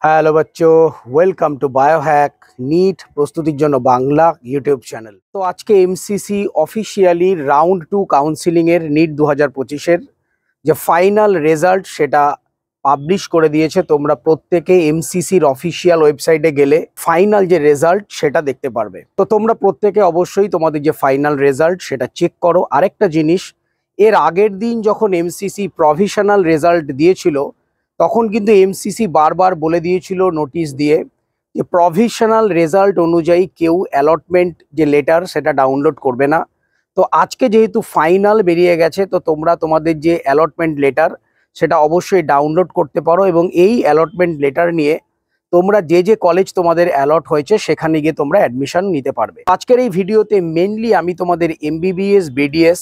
Hello বাচ্চো, welcome to Biohack NEET প্রস্তুতির জন্য বাংলা ইউটিউব চ্যানেল। তো আজকে এমসিসি অফিসিয়ালি রাউন্ড 2 কাউন্সিলিংয়ের নিট 2025-এর যে ফাইনাল রেজাল্ট সেটা পাবলিশ করে দিয়েছে। তোমরা প্রত্যেকে এমসিসির অফিসিয়াল ওয়েবসাইটে গেলে ফাইনাল যে রেজাল্ট সেটা দেখতে পারবে। তো তোমরা প্রত্যেকে অবশ্যই তোমাদের যে ফাইনাল রেজাল্ট সেটা চেক করো। আরেকটা জিনিস, এর আগের দিন যখন এমসিসি প্রভিশনাল রেজাল্ট দিয়েছিল তখন কিন্তু এমসিসি বারবার বলে দিয়েছিল নোটিশ দিয়ে যে প্রভিশনাল রেজাল্ট অনুযায়ী কেউ অ্যালটমেন্ট যে লেটার সেটা ডাউনলোড করবে না। তো আজকে যেহেতু ফাইনাল বেরিয়ে গেছে, তো তোমরা তোমাদের যে অ্যালটমেন্ট লেটার সেটা অবশ্যই ডাউনলোড করতে পারো এবং এই অ্যালটমেন্ট লেটার নিয়ে তোমরা যে যে কলেজ তোমাদের অ্যালট হয়েছে সেখানে গিয়ে তোমরা অ্যাডমিশন নিতে পারবে। আজকের এই ভিডিওতে মেনলি আমি তোমাদের এমবিবিএস, বিডিএস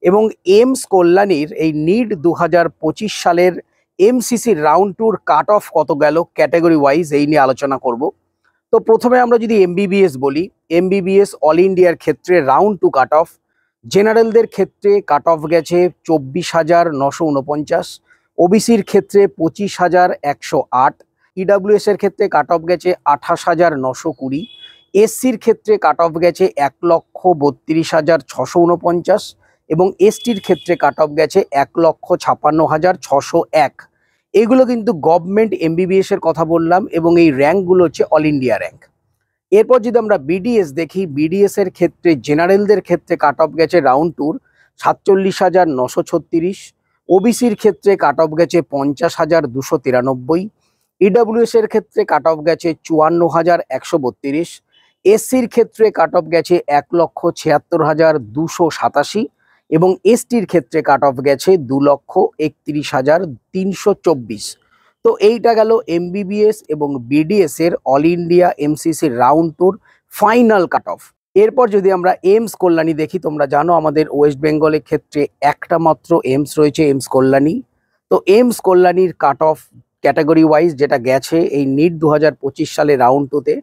এবং এইমস কল্যাণীর এই নিট 2025 সালের এমসিসি রাউন্ড 2 কাট অফ কত গেল ক্যাটাগরি ওয়াইজ এই নিয়ে আলোচনা করব। তো প্রথমে আমরা যদি এমবিবিএস বলি, এমবিবিএস অল ইন্ডিয়ার ক্ষেত্রে রাউন্ড 2 কাট অফ জেনারেলদের ক্ষেত্রে কাট অফ গেছে 24,949, ওবিসির ক্ষেত্রে 25,108, ইডাব্লিউএস এর ক্ষেত্রে কাট অফ গেছে 28,920, এসসির ক্ষেত্রে কাট অফ গেছে 1,32,649 এবং এসটির ক্ষেত্রে কাট অফ গেছে 1,56,601। এগুলো কিন্তু গভর্নমেন্ট এমবিবিএস এর কথা বললাম এবং এই র্যাঙ্কগুলো হচ্ছে অল ইন্ডিয়া র্যাঙ্ক। এরপর যদি আমরা বিডিএস দেখি, বিডিএস এর ক্ষেত্রে জেনারেলদের ক্ষেত্রে কাট অফ গেছে রাউন্ড 2 47,936, ওবিসির ক্ষেত্রে কাট অফ গেছে 50,293, ইডাব্লিউএস এর ক্ষেত্রে কাট অফ গেছে 54,132, এসসির ক্ষেত্রে কাট অফ গেছে 1,76,287 এবং এসটির ক্ষেত্রে কাট অফ গেছে 2,31,324। তো এইটা গেল এমবিবিএস এবং বিডিএস এর all India MCC round 2 final cut off. এরপর যদি আমরা এইমস কল্যাণী দেখি, তোমরা জানো আমাদের ওয়েস্ট বেঙ্গলের ক্ষেত্রে একটা মাত্র এইমস রয়েছে, এইমস কল্যাণী। তো এইমস কল্যাণীর কাট অফ ক্যাটাগরি ওয়াইজ যেটা গেছে এই নিট 2025 সালে রাউন্ড 2-তে,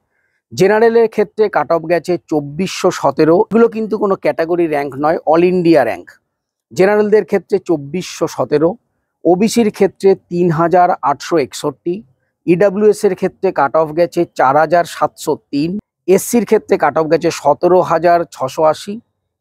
জেনারেলের ক্ষেত্রে কাট অফ গেছে 2417। এগুলো কিন্তু কোনো ক্যাটাগরি র্যাঙ্ক নয়, অল ইন্ডিয়া র্যাঙ্ক। জেনারেলদের ক্ষেত্রে 2417, ওবিসির ক্ষেত্রে 3,861, ইডাব্লিউএস এর ক্ষেত্রে কাট অফ গেছে 4,703, এসসির ক্ষেত্রে কাট অফ গেছে 17,680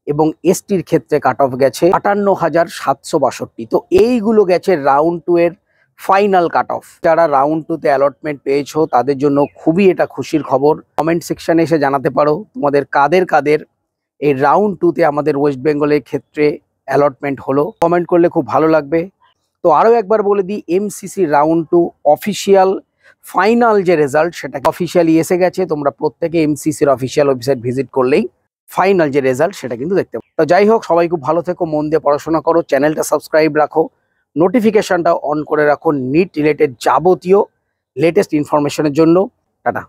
এবং এসটির ক্ষেত্রে কাট অফ গেছে 58,762। তো এইগুলো গেছে রাউন্ড 2 এর ফাইনাল কাট অফ। যারা রাউন্ড 2-তে অ্যালটমেন্ট পেয়েছো তাদের জন্য খুবই এটা খুশির খবর। কমেন্ট সেকশনে এসে জানাতে পারো তোমাদের কাদের কাদের এই রাউন্ড 2-তে আমাদের ওয়েস্ট বেঙ্গলের ক্ষেত্রে অ্যালটমেন্ট হলো। কমেন্ট করলে খুব ভালো লাগবে। তো আরও একবার বলে দিই, এমসিসি রাউন্ড 2 অফিসিয়াল ফাইনাল যে রেজাল্ট সেটা অফিসিয়ালি এসে গেছে। তোমরা প্রত্যেকে এমসিসির অফিসিয়াল ওয়েবসাইট ভিজিট করলেই ফাইনাল যে রেজাল্ট সেটা কিন্তু দেখতে পাবে। তো যাই হোক, সবাই খুব ভালো থেকো, মন দিয়ে পড়াশোনা করো, চ্যানেলটা সাবস্ক্রাইব রাখো, নোটিফিকেশনটা অন করে রাখো নিট রিলেটেড যাবতীয় লেটেস্ট ইনফরমেশনের জন্য। টাটা।